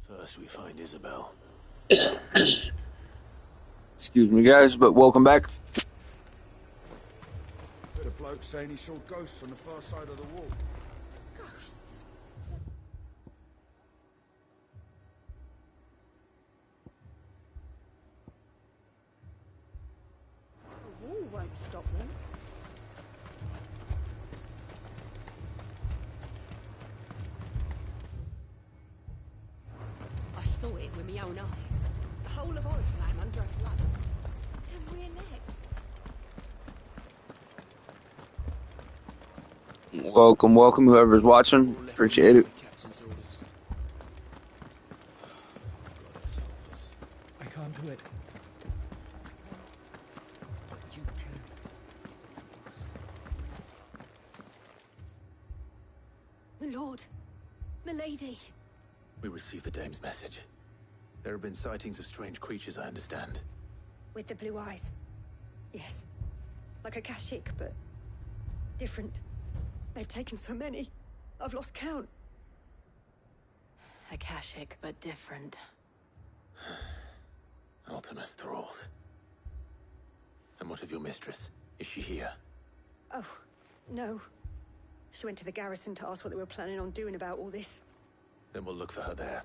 First we find Isabel. Excuse me, guys, but welcome back. Heard a bloke saying he saw ghosts on the far side of the wall. Ghosts? The wall won't stop them. I saw it with my own eyes. The whole of Oriflamme under a flood. Then we're next. Welcome, whoever's watching. Appreciate it. I can't do it. But you can. My lord. My lady. We received the dame's message. There have been sightings of strange creatures, I understand. With the blue eyes. Yes. Like a Kashik, but different. They've taken so many. I've lost count. Akashic, but different. Ultimus thralls. And what of your mistress? Is she here? Oh, no. She went to the garrison to ask what they were planning on doing about all this. Then we'll look for her there.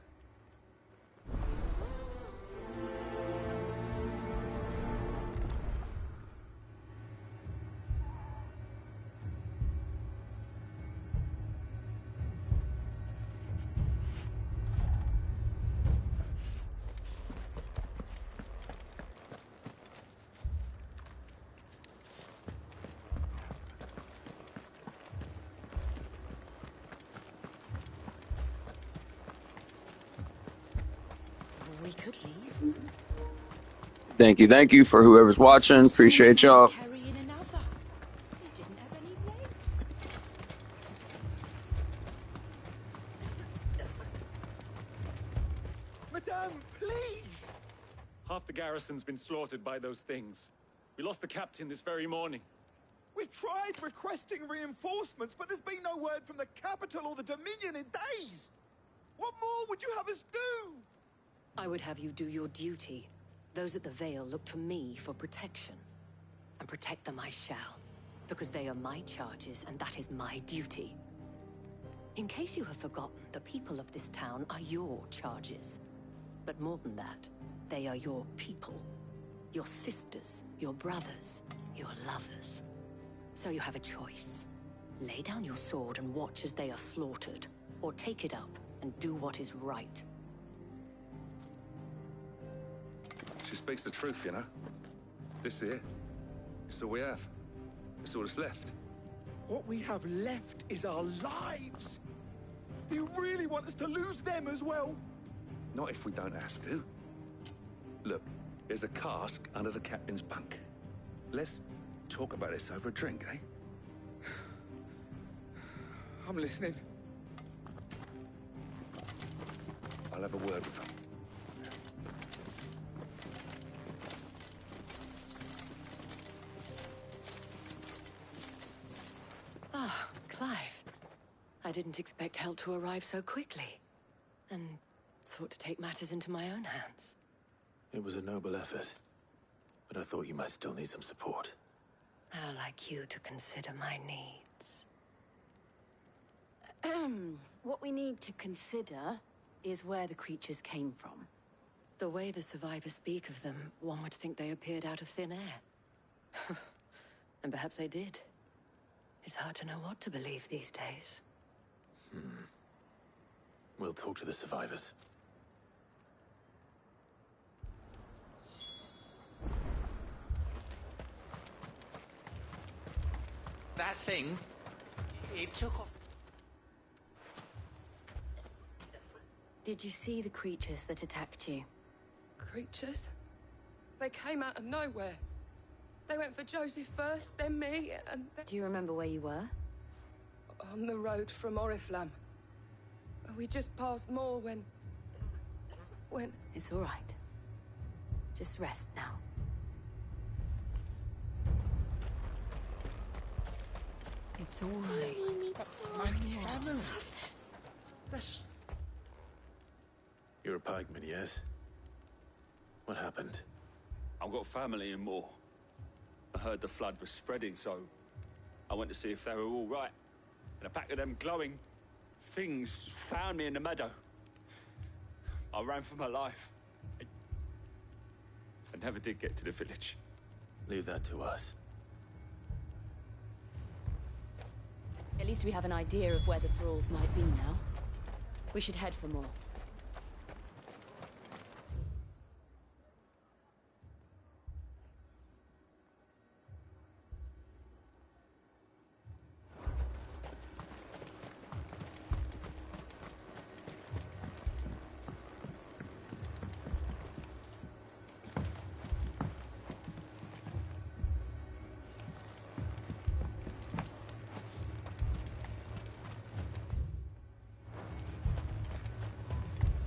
We could leave. Thank you for whoever's watching. Appreciate y'all. Carrying another. They didn't have any legs. Madame, please! Half the garrison's been slaughtered by those things. We lost the captain this very morning. We've tried requesting reinforcements, but there's been no word from the capital or the Dominion in days! What more would you have us do? I would have you do your duty. Those at the Vale look to me for protection. And protect them I shall. Because they are my charges, and that is my duty. In case you have forgotten, the people of this town are your charges. But more than that, they are your people. Your sisters, your brothers, your lovers. So you have a choice. Lay down your sword and watch as they are slaughtered. Or take it up and do what is right. She speaks the truth, you know. This here, it's all we have. It's all that's left. What we have left is our lives! Do you really want us to lose them as well? Not if we don't have to. Look, there's a cask under the captain's bunk. Let's talk about this over a drink, eh? I'm listening. I'll have a word with her. Ah, Clive. I didn't expect help to arrive so quickly. And sought to take matters into my own hands. It was a noble effort, but I thought you might still need some support. How like you to consider my needs. What we need to consider is where the creatures came from. The way the survivors speak of them, one would think they appeared out of thin air. And perhaps they did. It's hard to know what to believe these days. We'll talk to the survivors. That thing, it took off. Did you see the creatures that attacked you? Creatures? They came out of nowhere. They went for Joseph first, then me, and then... Do you remember where you were? On the road from Oriflamme. We just passed more when... It's all right. Just rest now. It's all right. My family. You're a pikeman, yes? What happened? I've got family in Moor. I heard the flood was spreading, so I went to see if they were all right. And a pack of them glowing things found me in the meadow. I ran for my life. I never did get to the village. Leave that to us. At least we have an idea of where the thralls might be now. We should head for more.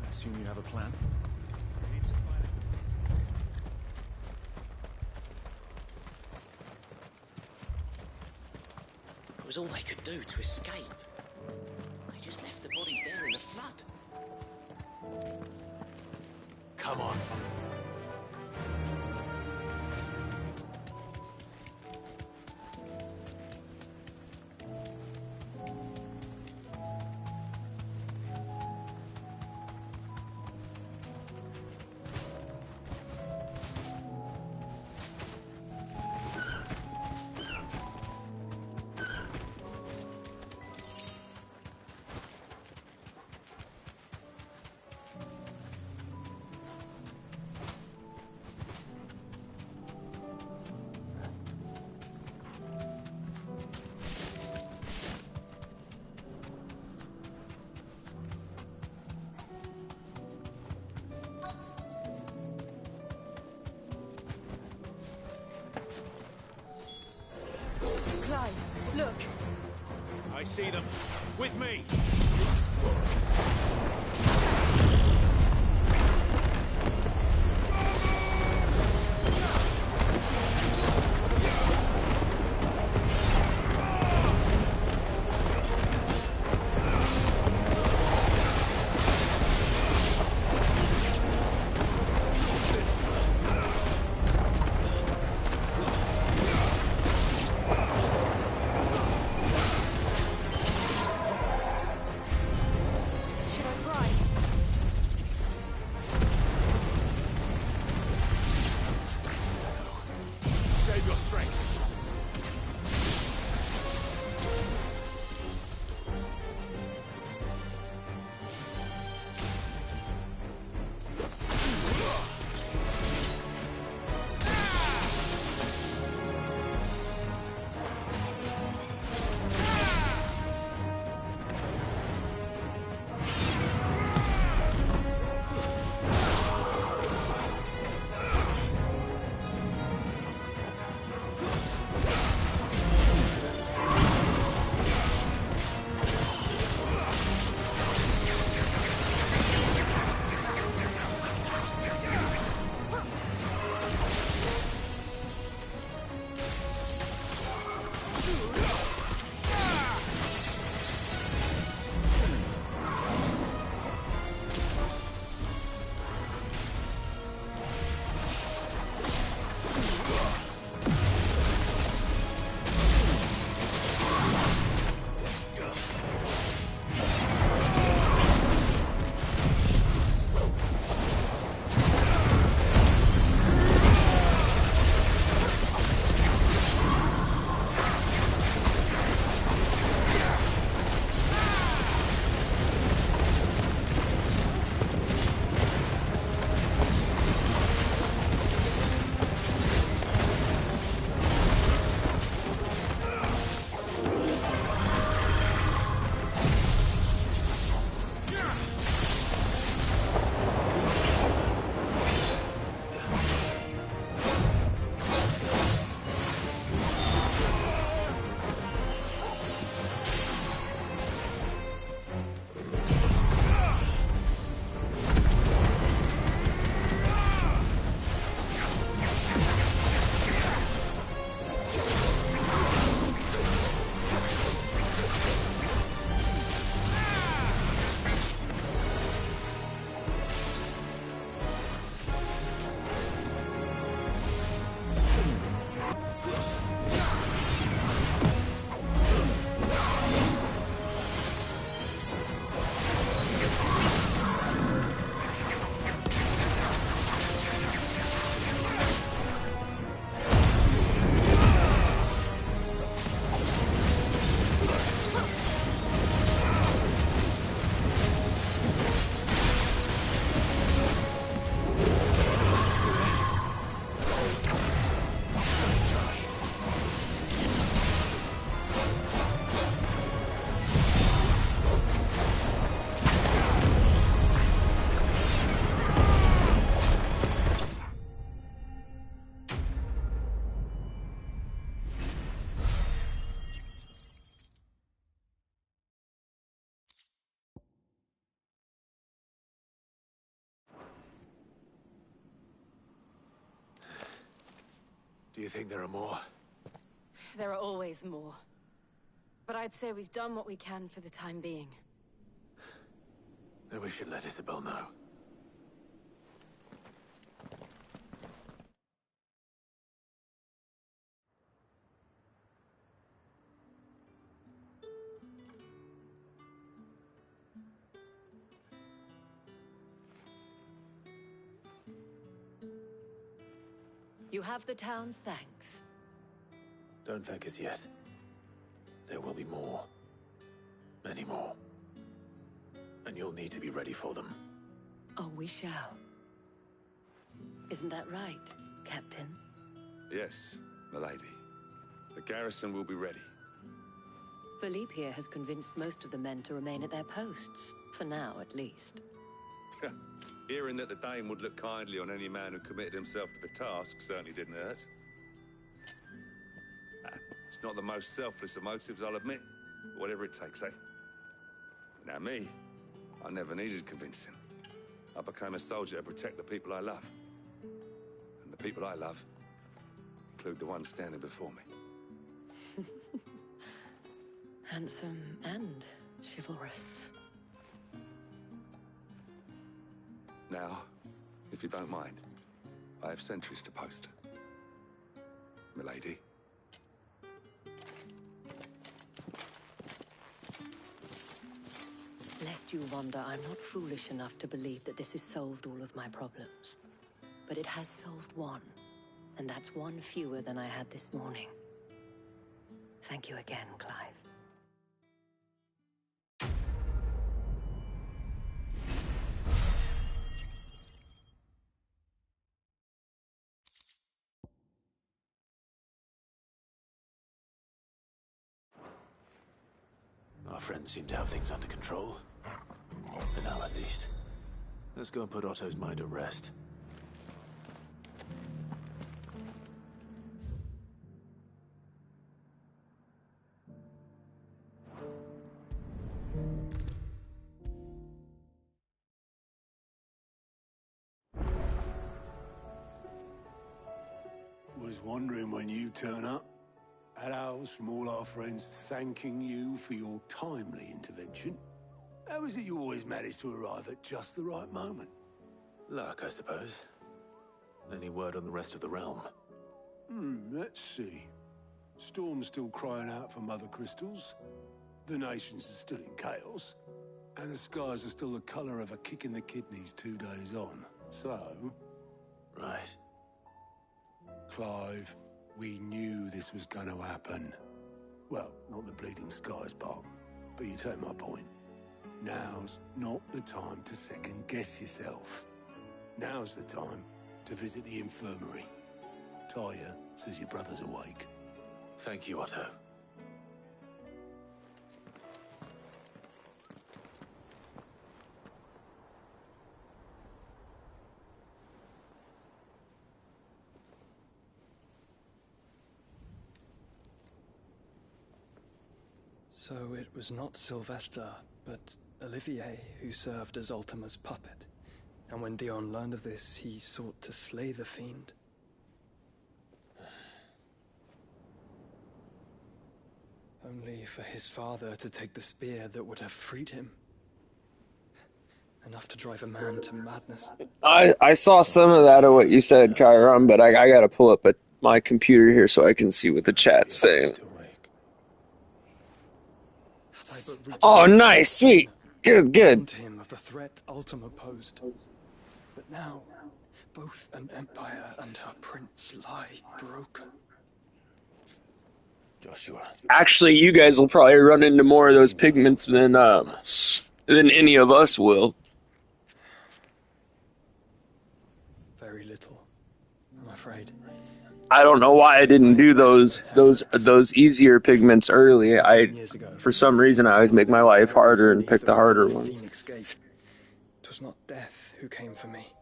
Assume you have a plan? It was all they could do to escape. They just left the bodies there in the flood. Come on. Look! I see them. With me! Save your strength. Do you think there are more? There are always more. But I'd say we've done what we can for the time being. Then we should let Isabel know. You have the town's thanks. Don't thank us yet. There will be more. Many more. And you'll need to be ready for them. Oh, we shall. Isn't that right, Captain? Yes, milady. The garrison will be ready. Philippe here has convinced most of the men to remain at their posts. For now, at least. Hearing that the Dane would look kindly on any man who committed himself to the task certainly didn't hurt. It's not the most selfless of motives, I'll admit. Whatever it takes, eh? Now me, I never needed convincing. I became a soldier to protect the people I love. And the people I love include the ones standing before me. Handsome and chivalrous. Now, if you don't mind, I have sentries to post. Milady. Lest you wonder, I'm not foolish enough to believe that this has solved all of my problems. But it has solved one, and that's one fewer than I had this morning. Thank you again, Clive. Our friends seem to have things under control. For now, at least. Let's go and put Otto's mind at rest. Was wondering when you turn up. Had owls from all our friends thanking you for your timely intervention. How is it you always manage to arrive at just the right moment? Luck, I suppose. Any word on the rest of the realm? Let's see. Storm's still crying out for mother crystals. The nations are still in chaos. And the skies are still the color of a kick in the kidneys 2 days on. So... Right. Clive, we knew this was going to happen. Well, not the bleeding skies part, but you take my point. Now's not the time to second-guess yourself. Now's the time to visit the infirmary. Talia says your brother's awake. Thank you, Otto. So it was not Sylvester, but Olivier who served as Ultima's puppet. And when Dion learned of this, he sought to slay the fiend. Only for his father to take the spear that would have freed him. Enough to drive a man to madness. I saw some of that of what you said, Chiron, but I gotta pull up my computer here so I can see what the chat's saying. Oh, nice, sweet, good. Him of the threat Ultima posed, but now both an empire and her prince lie broken. Joshua. Actually, you guys will probably run into more of those pigments than any of us will. Very little, I'm afraid. I don't know why I didn't do those easier pigments early. For some reason, I always make my life harder and pick the harder ones. It was not death who came for me,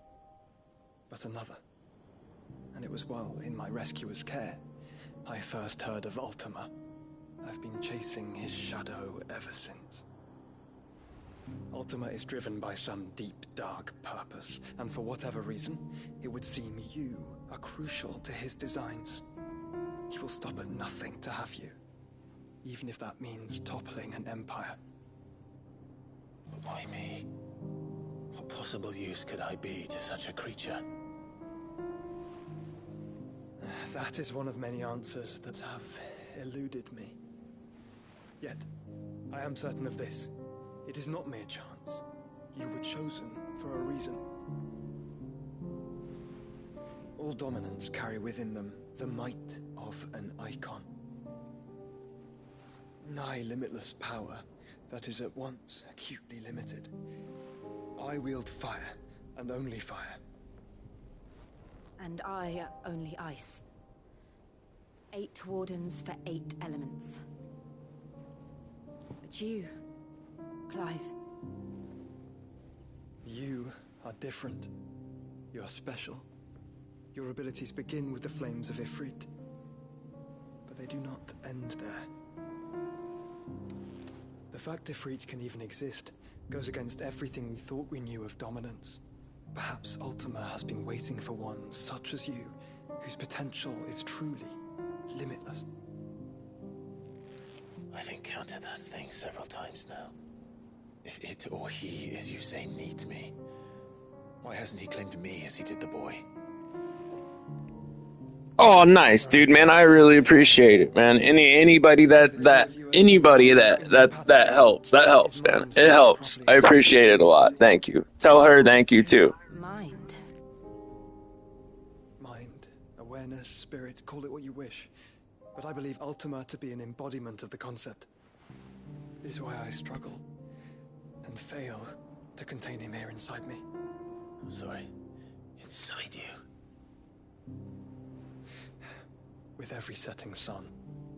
but another. And it was while in my rescuer's care I first heard of Ultima. I've been chasing his shadow ever since. Ultima is driven by some deep, dark purpose, and for whatever reason, it would seem you are crucial to his designs. He will stop at nothing to have you, even if that means toppling an empire. But why me? What possible use could I be to such a creature? That is one of many answers that have eluded me. Yet, I am certain of this. It is not mere chance. You were chosen for a reason. All dominants carry within them the might of an icon. Nigh limitless power that is at once acutely limited. I wield fire, and only fire. And I only ice. 8 wardens for 8 elements. But you, Clive... You are different. You are special. Your abilities begin with the flames of Ifrit. But they do not end there. The fact Ifrit can even exist goes against everything we thought we knew of dominance. Perhaps Ultima has been waiting for one such as you, whose potential is truly limitless. I've encountered that thing several times now. If it or he, as you say, needs me, why hasn't he claimed me as he did the boy? Oh, nice, dude, man. I really appreciate it, man. Anybody that helps. That helps, man. It helps. I appreciate it a lot. Thank you. Tell her thank you too. Mind, awareness, spirit, call it what you wish. But I believe Ultima to be an embodiment of the concept. This is why I struggle and fail to contain him here inside me. I'm sorry. Inside you? With every setting sun,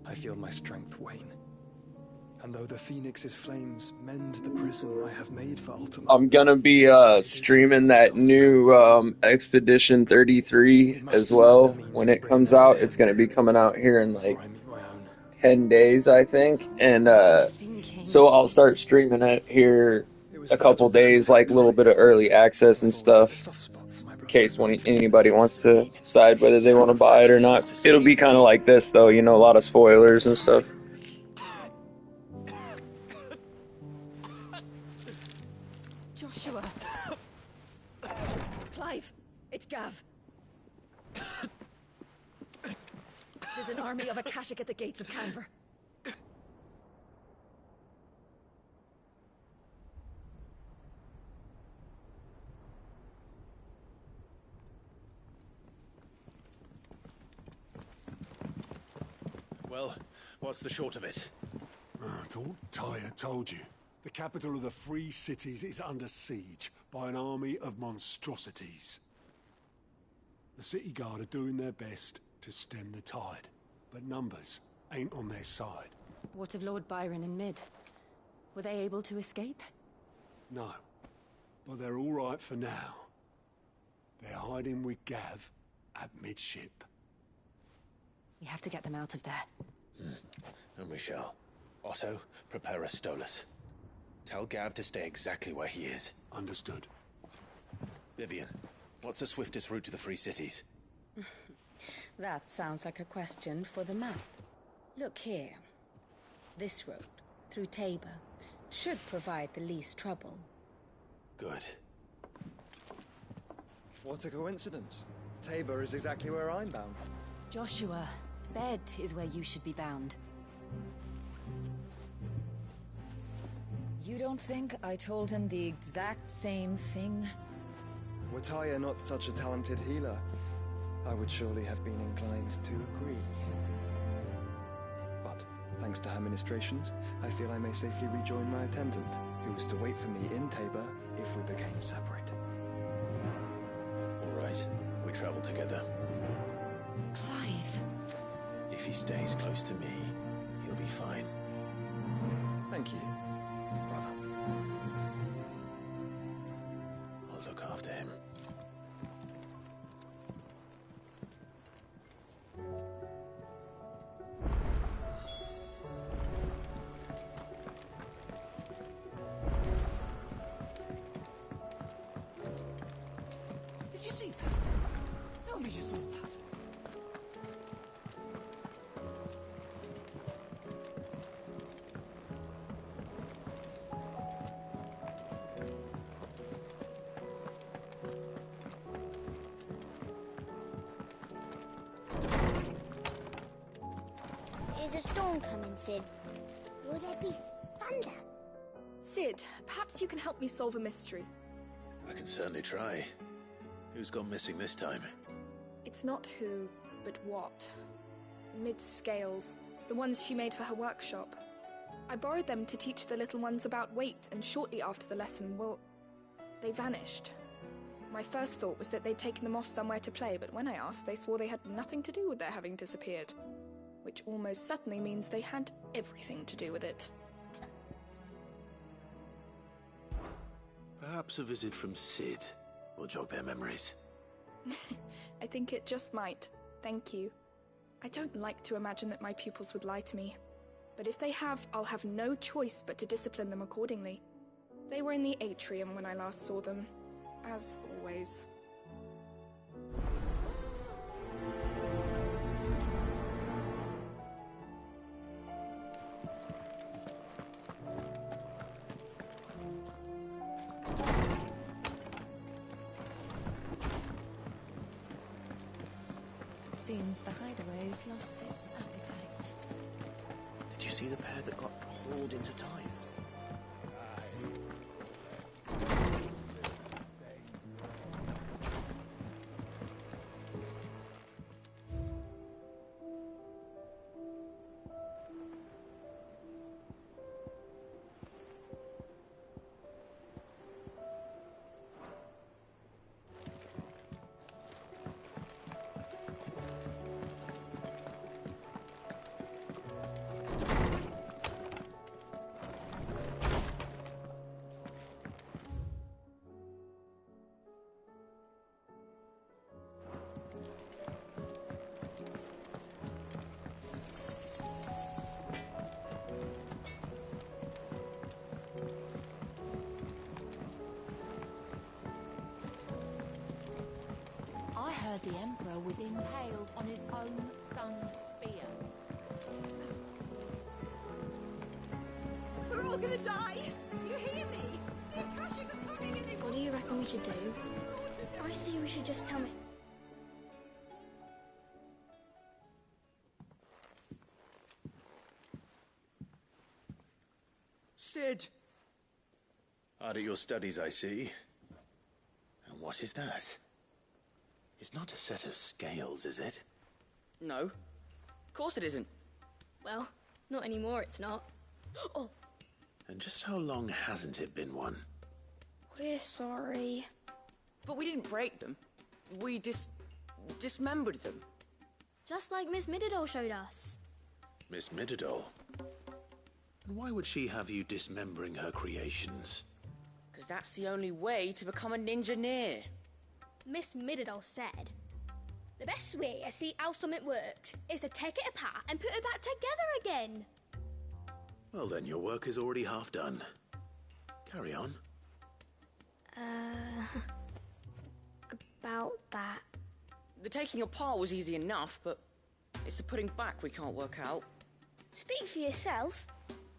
I feel my strength wane. And though the Phoenix's flames mend the prison I have made for Ultima... I'm gonna be streaming that new Expedition 33 as well when it comes out. It's gonna be coming out here in like 10 days, I think. And so I'll start streaming it here a couple days, like a little bit of early access and stuff, in case anybody wants to decide whether they want to buy it or not. It'll be kind of like this, though, you know, a lot of spoilers and stuff. Joshua. Clive, it's Gav. There's an army of Akashic at the gates of Canver. Well, what's the short of it? It's all Tyre told you. The capital of the Free Cities is under siege by an army of monstrosities. The city guard are doing their best to stem the tide, but numbers ain't on their side. What of Lord Byron and Mid? Were they able to escape? No, but they're all right for now. They're hiding with Gav at midship. We have to get them out of there. And we shall. Otto, prepare a Stolas. Tell Gav to stay exactly where he is. Understood. Vivian, what's the swiftest route to the Free Cities? That sounds like a question for the map. Look here. This road, through Tabor, should provide the least trouble. Good. What a coincidence. Tabor is exactly where I'm bound. Joshua, bed is where you should be bound. You don't think I told him the exact same thing? Were Tyre not such a talented healer, I would surely have been inclined to agree. But, thanks to her ministrations, I feel I may safely rejoin my attendant, who was to wait for me in Tabor if we became separated. All right, we travel together. Clive. If he stays close to me, he'll be fine. Thank you, brother. I'll look after him. Did you see that? Tell me you saw that. Is a storm coming, Sid? Will there be thunder? Sid, perhaps you can help me solve a mystery. I can certainly try. Who's gone missing this time? It's not who, but what. Mid's scales, the ones she made for her workshop. I borrowed them to teach the little ones about weight, and shortly after the lesson, well, they vanished. My first thought was that they'd taken them off somewhere to play, but when I asked, they swore they had nothing to do with their having disappeared. Which almost certainly means they had everything to do with it. Perhaps a visit from Sid will jog their memories. I think it just might. Thank you. I don't like to imagine that my pupils would lie to me. But if they have, I'll have no choice but to discipline them accordingly. They were in the atrium when I last saw them, as always. Seems the hideaway's lost its appetite. Did you see the pair that got hauled into tires? I heard the Emperor was impaled on his own son's spear. We're all gonna die! You hear me? The Akashic are coming and they... What do you reckon we should do? I say we should just tell me... Sid! Hard at your studies, I see. And what is that? It's not a set of scales, is it? No. Of course it isn't. Well, not anymore, it's not. Oh! And just how long hasn't it been one? We're sorry. But we didn't break them. We dismembered them. Just like Miss Mididol showed us. Miss Mididol? And why would she have you dismembering her creations? Because that's the only way to become a ninja-neer. Miss Mididol said, the best way to see how something worked is to take it apart and put it back together again. Well then, your work is already half done. Carry on. About that. The taking apart was easy enough, but it's the putting back we can't work out. Speak for yourself.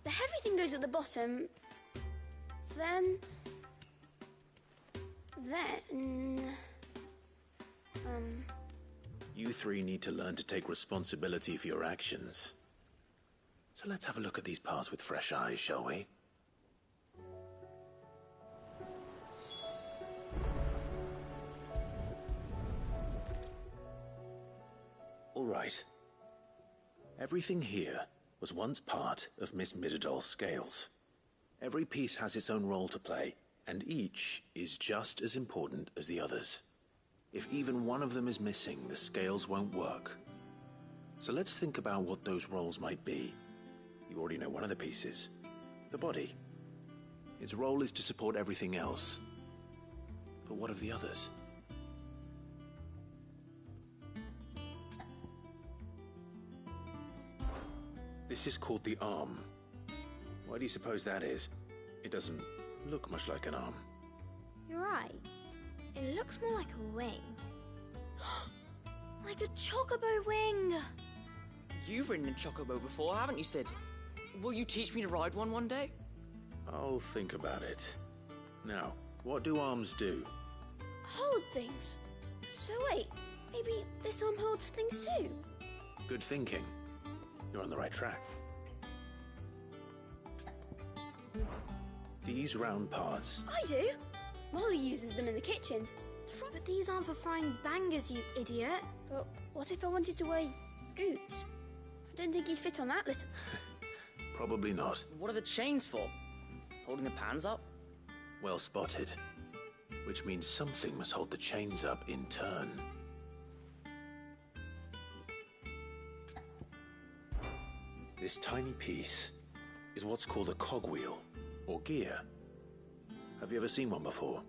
The heavy thing goes at the bottom. Then... You three need to learn to take responsibility for your actions. So let's have a look at these parts with fresh eyes, shall we? All right. Everything here was once part of Miss Mididol's scales. Every piece has its own role to play, and each is just as important as the others. If even one of them is missing, the scales won't work. So let's think about what those roles might be. You already know one of the pieces, the body. Its role is to support everything else. But what of the others? This is called the arm. Why do you suppose that is? It doesn't look much like an arm. You're right. It looks more like a wing. Like a chocobo wing! You've ridden a chocobo before, haven't you, Sid? Will you teach me to ride one day? I'll think about it. Now, what do arms do? Hold things. So wait, maybe this arm holds things too? Good thinking. You're on the right track. These round parts. I do. Molly uses them in the kitchens. But these aren't for frying bangers, you idiot. But what if I wanted to weigh goots? I don't think he'd fit on that little... Probably not. What are the chains for? Holding the pans up? Well spotted. Which means something must hold the chains up in turn. This tiny piece is what's called a cogwheel, or gear. Have you ever seen one before?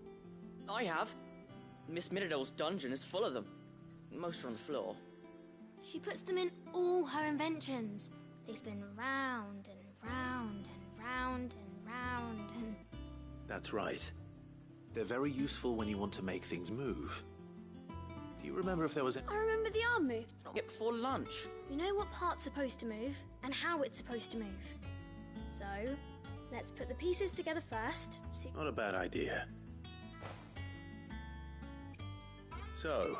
I have. Miss Miradol's dungeon is full of them. Most are on the floor. She puts them in all her inventions. They spin round and round and round and round and... That's right. They're very useful when you want to make things move. Do you remember if there was a... I remember the arm move. Not yet before lunch. We know what part's supposed to move and how it's supposed to move. So, let's put the pieces together first. See... Not a bad idea. So...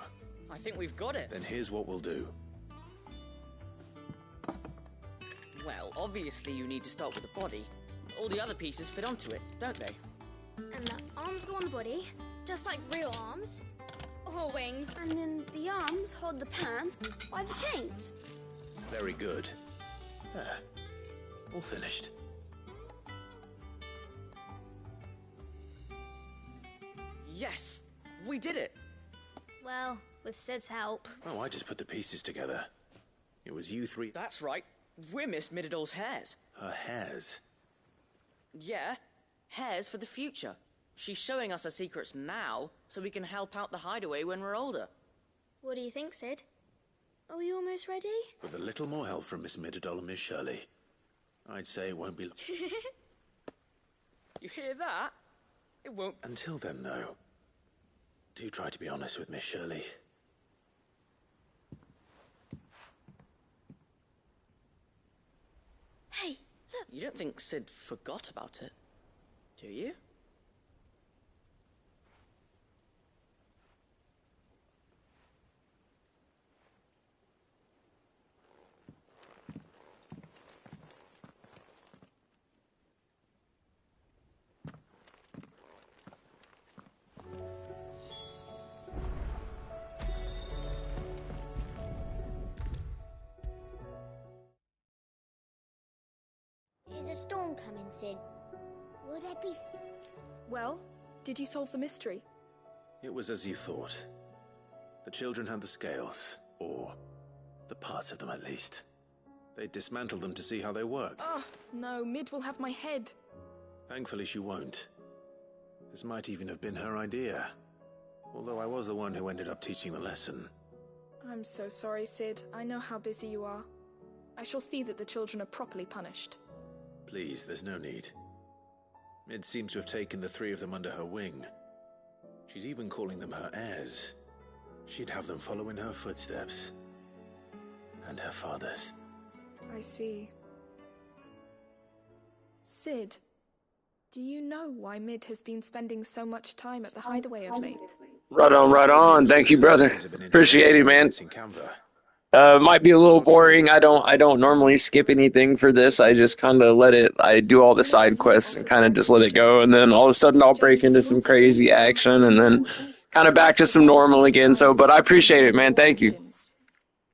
I think we've got it. Then here's what we'll do. Well, obviously you need to start with the body. All the other pieces fit onto it, don't they? And the arms go on the body, just like real arms. Or wings. And then the arms hold the pans by the chains. Very good. There. All finished. Yes! We did it! Well, with Sid's help. Oh, I just put the pieces together. It was you three... That's right. We're Miss Miradol's hairs. Her hairs? Yeah. Hairs for the future. She's showing us her secrets now, so we can help out the hideaway when we're older. What do you think, Sid? Are we almost ready? With a little more help from Miss Miradol and Miss Shirley, I'd say it won't be long. You hear that? It won't... Until then, though, do try to be honest with Miss Shirley. Hey, look! You don't think Sid forgot about it, do you? Is a storm coming, Sid? Will there be... Well, did you solve the mystery? It was as you thought. The children had the scales, or the parts of them at least. They dismantled them to see how they worked. Oh, no, Mid will have my head. Thankfully she won't. This might even have been her idea. Although I was the one who ended up teaching the lesson. I'm so sorry, Sid. I know how busy you are. I shall see that the children are properly punished. Please, there's no need. Mid seems to have taken the three of them under her wing. She's even calling them her heirs. She'd have them follow in her footsteps. And her father's. I see. Sid, do you know why Mid has been spending so much time at the hideaway of late? Right on, right on. Thank you, brother. Appreciate it, man. Might be a little boring. I don't normally skip anything for this. I just kind of I do all the side quests and kind of just let it go. And then all of a sudden I'll break into some crazy action and then kind of back to some normal again. So, but I appreciate it, man. Thank you.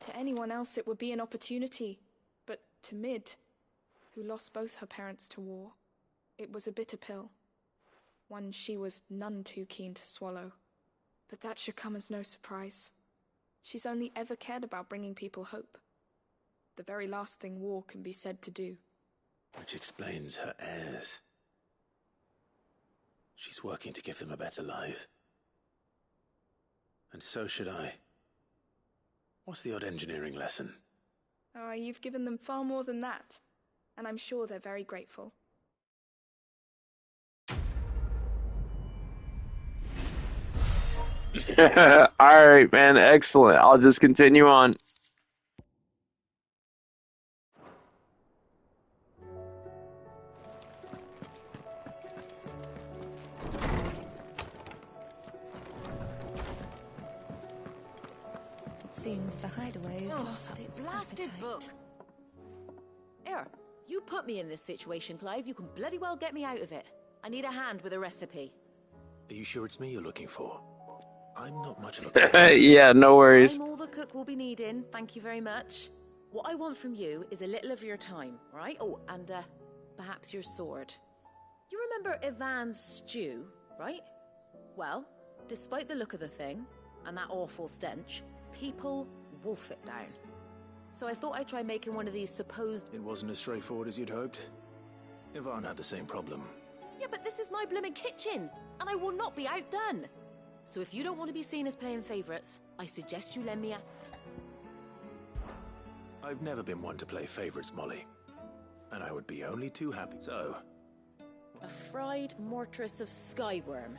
To anyone else, it would be an opportunity. But to Mid, who lost both her parents to war, it was a bitter pill. One she was none too keen to swallow. But that should come as no surprise. She's only ever cared about bringing people hope. The very last thing war can be said to do. Which explains her heirs. She's working to give them a better life. And so should I. What's the odd engineering lesson? Ah, you've given them far more than that. And I'm sure they're very grateful. All right, man. Excellent. I'll just continue on. It seems the hideaway has lost its Blasted appetite. book. Here, you put me in this situation, Clive. You can bloody well get me out of it. I need a hand with a recipe. Are you sure it's me you're looking for? I'm not much of a Yeah, no worries. I'm all the cook will be needing, thank you very much. What I want from you is a little of your time, right? Oh, and perhaps your sword. You remember Ivan's stew, right? Well, despite the look of the thing, and that awful stench, people wolf it down. So I thought I'd try making one of these supposed... It wasn't as straightforward as you'd hoped. Ivan had the same problem. Yeah, but this is my blooming kitchen, and I will not be outdone. So if you don't want to be seen as playing favourites, I suggest you lend me a... I've never been one to play favourites, Molly. And I would be only too happy. So... A fried mortress of skyworm.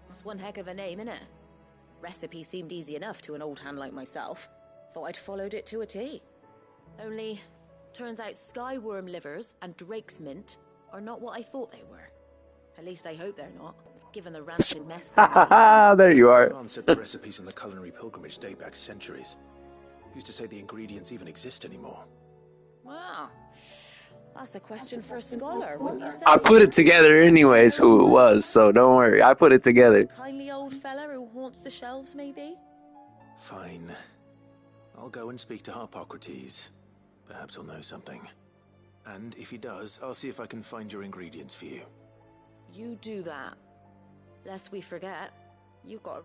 That's one heck of a name, innit? Recipe seemed easy enough to an old hand like myself. Thought I'd followed it to a T. Only, turns out skyworm livers and drake's mint are not what I thought they were. At least I hope they're not, given the rancid mess they made. There you are. Ivan said the recipes in the culinary pilgrimage date back centuries. Who's to say the ingredients even exist anymore? Wow. That's a question for a scholar, wouldn't you say? I put it together anyways who it was, so don't worry. I put it together. Kindly old fella who haunts the shelves, maybe? Fine. I'll go and speak to Harpocrates. Perhaps he'll know something. And if he does, I'll see if I can find your ingredients for you. You do that. Lest we forget, you've got...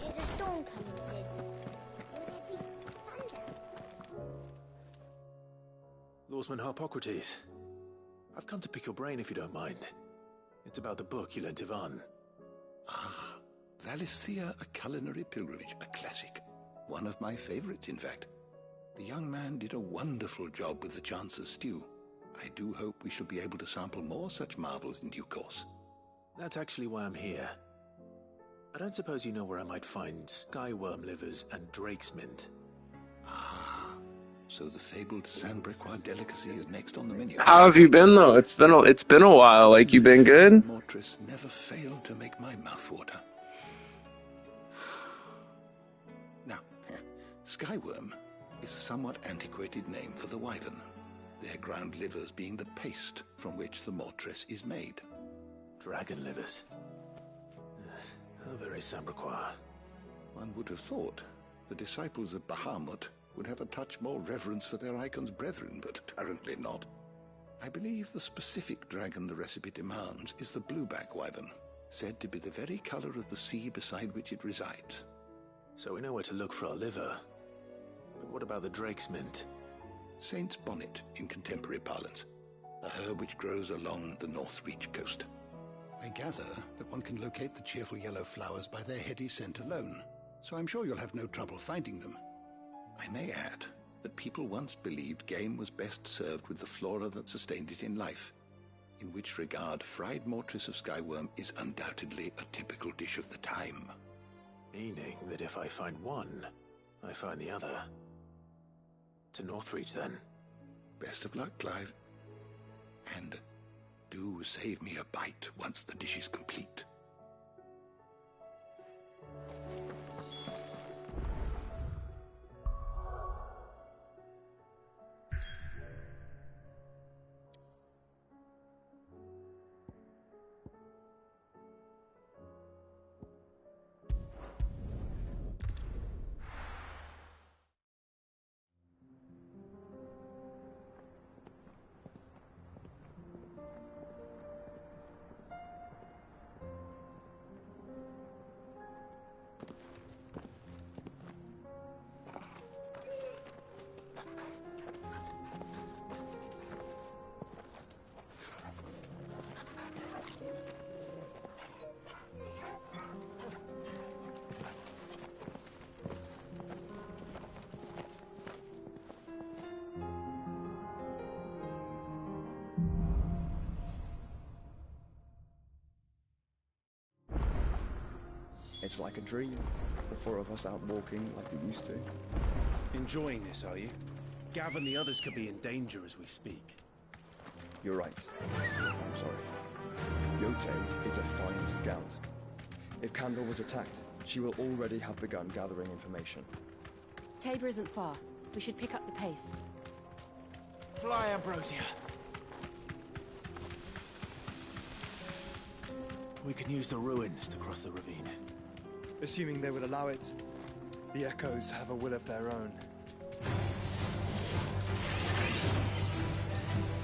Is a storm coming soon? Will there be thunder? Lawsman Harpocrates. I've come to pick your brain if you don't mind. It's about the book you lent Ivan. Ah, Valisthea, A Culinary Pilgrimage, a classic. One of my favorites, in fact. The young man did a wonderful job with the Chance's stew. I do hope we shall be able to sample more such marvels in due course. That's actually why I'm here. I don't suppose you know where I might find skyworm livers and drake's mint. Ah, so the fabled Sandbrequois delicacy is next on the menu. How have you been though? It's been a while. Like, you been good? Mortress never failed to make my mouth water. Now, skyworm is a somewhat antiquated name for the wyvern, their ground livers being the paste from which the mortress is made. Dragon livers. How very Sandbrequois. One would have thought the disciples of Bahamut would have a touch more reverence for their icon's brethren, but apparently not. I believe the specific dragon the recipe demands is the blueback wyvern, said to be the very color of the sea beside which it resides. So we know where to look for our liver. But what about the drake's mint? Saint's bonnet in contemporary parlance, a herb which grows along the North Reach coast. I gather that one can locate the cheerful yellow flowers by their heady scent alone, so I'm sure you'll have no trouble finding them. I may add that people once believed game was best served with the flora that sustained it in life, in which regard fried mortress of skyworm is undoubtedly a typical dish of the time. Meaning that if I find one, I find the other. To Northreach, then. Best of luck, Clive. And do save me a bite once the dish is complete. It's like a dream. The four of us out walking like we used to. Enjoying this, are you? Gavin, the others could be in danger as we speak. You're right. I'm sorry. Yote is a fine scout. If Kandor was attacked, she will already have begun gathering information. Tabor isn't far. We should pick up the pace. Fly, Ambrosia. We can use the ruins to cross the ravine. Assuming they would allow it, the Echoes have a will of their own.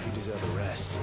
You deserve a rest.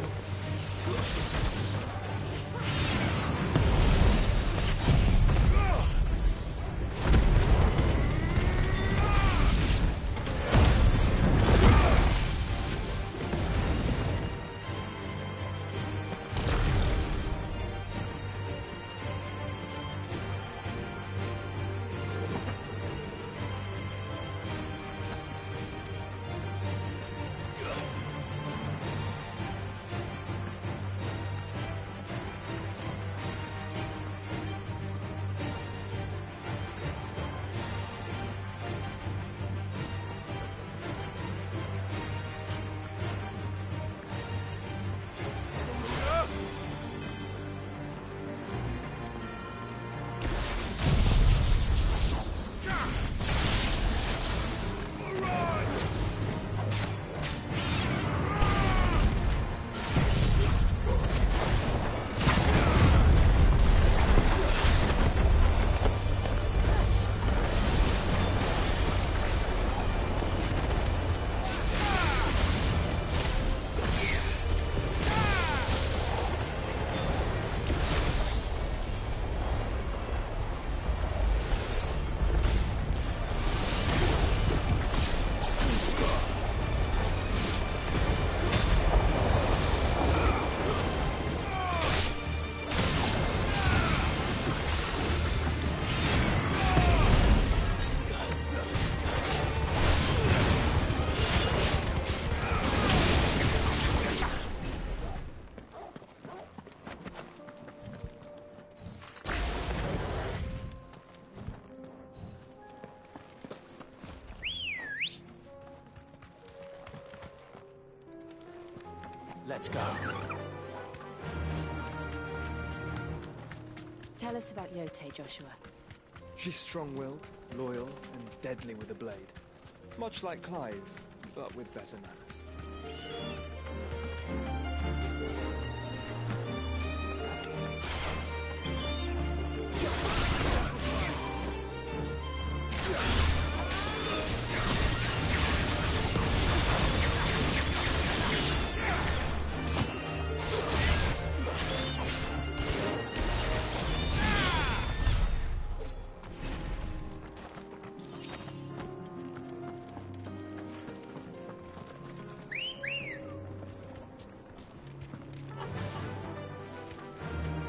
Let's go. Tell us about Yote, Joshua. She's strong-willed, loyal, and deadly with a blade. Much like Clive, but with better manners.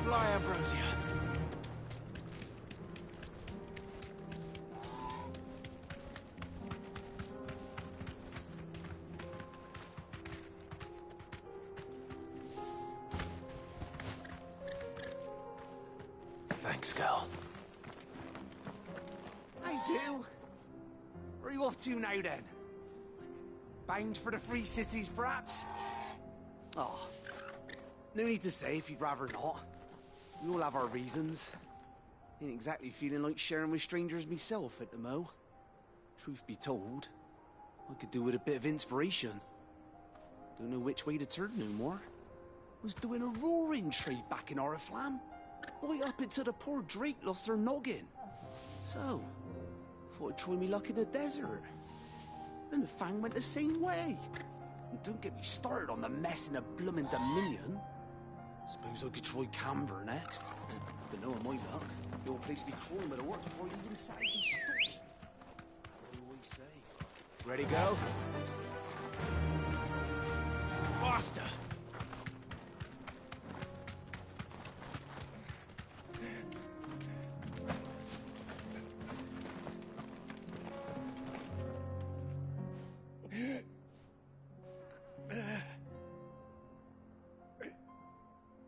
Fly, Ambrosia. Thanks, girl. I do. Where are you off to now, then? Bound for the Free Cities, perhaps? Oh, no need to say if you'd rather not. We all have our reasons. Ain't exactly feeling like sharing with strangers myself at the mo. Truth be told, I could do with a bit of inspiration. Don't know which way to turn no more. Was doing a roaring trade back in Oriflamme. Right up until the poor Drake lost her noggin. So, thought I'd try me luck in the desert. And the Fang went the same way. And don't get me started on the mess in the bloomin' Dominion. Suppose I could try Camber next. But knowing my luck, the old place be crawling with the work before you even sat and stop. As I always say. Ready, go? Faster!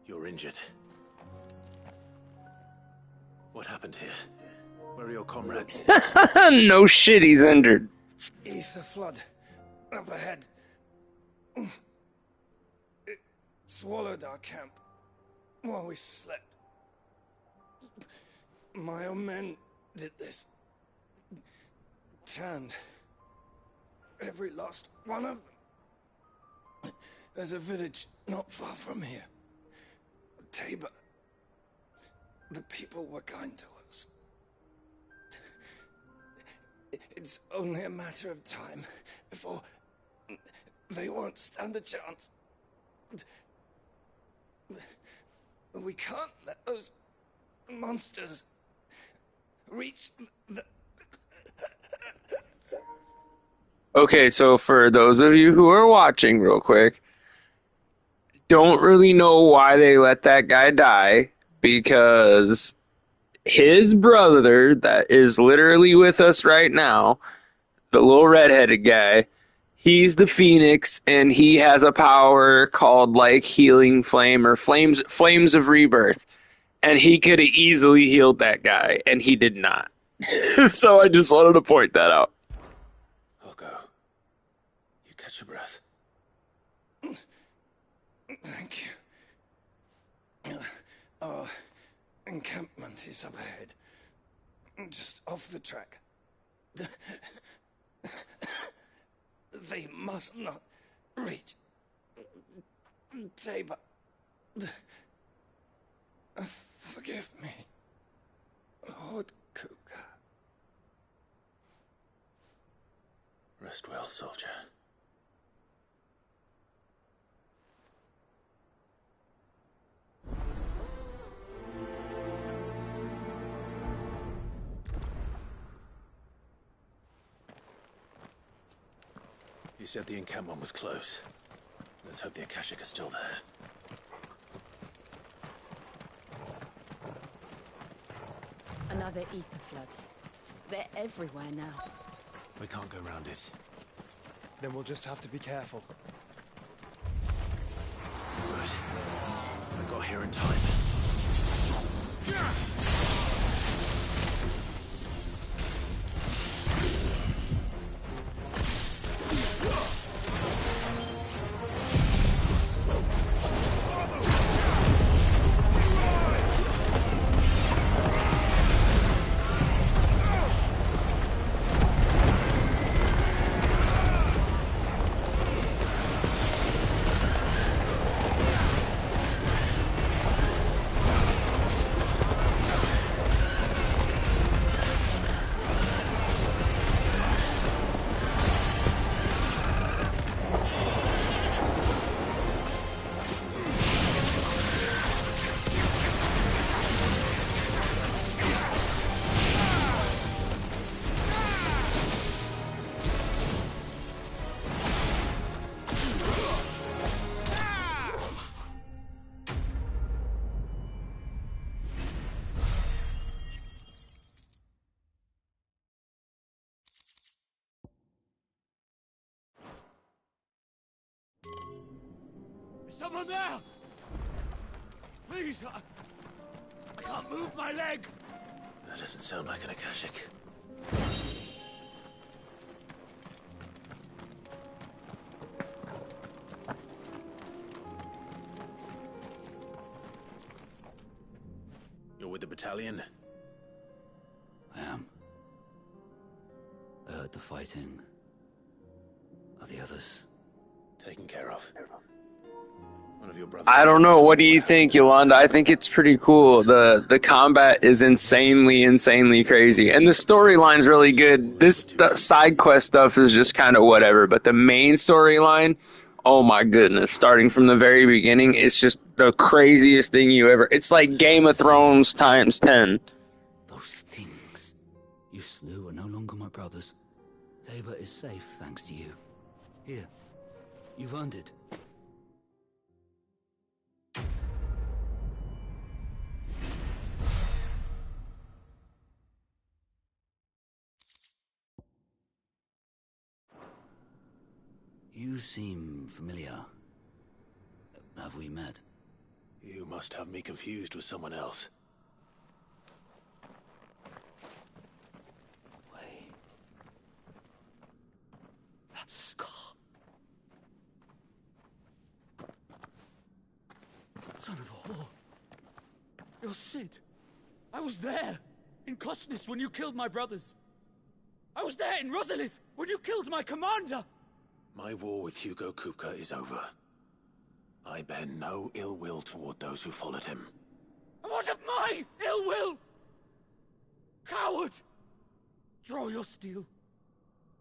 You're injured. What happened here? Where are your comrades? No shit, he's injured. Aether flood. up ahead. It swallowed our camp while we slept. My own men did this. Turned every last one of them. There's a village not far from here. Tabor. The people were kind to us. It's only a matter of time before they won't stand a chance. We can't let those monsters reach the... Okay, so for those of you who are watching real quick, don't really know why they let that guy die, because his brother that is literally with us right now, the little redheaded guy, he's the Phoenix, and he has a power called like Healing Flame or Flames of Rebirth. And he could have easily healed that guy, and he did not. So I just wanted to point that out. I'll go. You catch your breath. Thank you. Our encampment is up ahead. Just off the track. They must not reach Tabor. Forgive me, Lord Kuka. Rest well, soldier. You said the encampment was close. Let's hope the Akashic are still there. Another ether flood. They're everywhere now. We can't go round it. Then we'll just have to be careful. Good. I got here in time. Someone there! Please, I can't move my leg! That doesn't sound like an Akashic. You're with the battalion? I am. I heard the fighting. Are the others taken care of? One of your brothers. I don't know. What do you think, Yolanda? I think it's pretty cool. The combat is insanely crazy, and the storyline's really good. The side quest stuff is just kind of whatever, but the main storyline, oh my goodness! Starting from the very beginning, it's just the craziest thing you ever. It's like Game of Thrones times 10. Those things you slew are no longer my brothers. Tabor is safe thanks to you. Here, you've earned it. You seem familiar. Have we met? You must have me confused with someone else. Wait. That scar. Son of a whore. You're Sid. I was there in Cosnis when you killed my brothers. I was there in Rosalith when you killed my commander. My war with Hugo Kupka is over. I bear no ill will toward those who followed him. And what of my ill will? Coward! Draw your steel.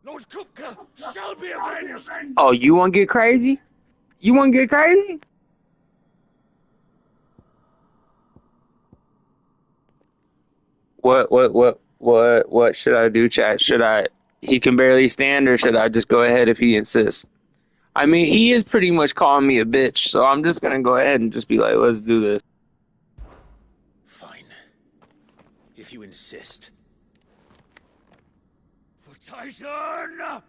Lord Kupka shall be avenged! Oh, you want to get crazy? You want to get crazy? What should I do, chat? Should I, he can barely stand, or should I just go ahead if he insists? I mean, he is pretty much calling me a bitch, so I'm just gonna go ahead and just be like, let's do this. Fine. If you insist. For Titan!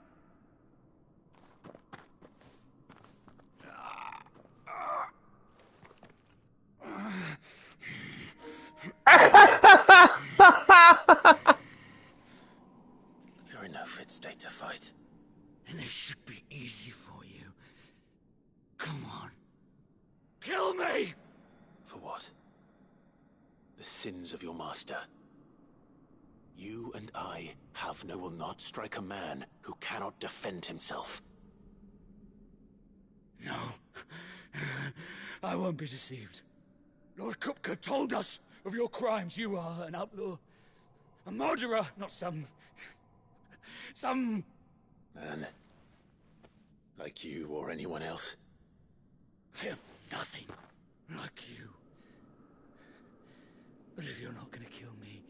You're in no fit state to fight. And this should be easy for you. Come on. Kill me! For what? The sins of your master. You and I have no will not strike a man who cannot defend himself. No. I won't be deceived. Lord Kupka told us of your crimes. You are an outlaw. A murderer, not some Man. Like you or anyone else. I am nothing like you. But if you're not gonna kill me,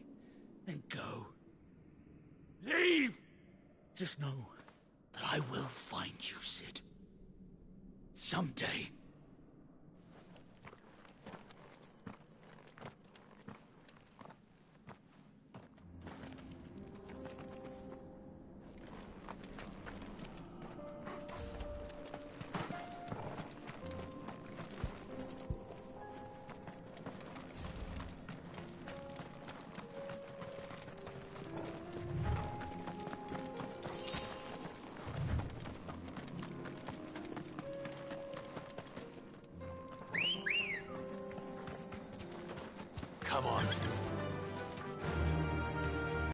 then go. Leave! Just know that I will find you, Sid. Someday. Come on.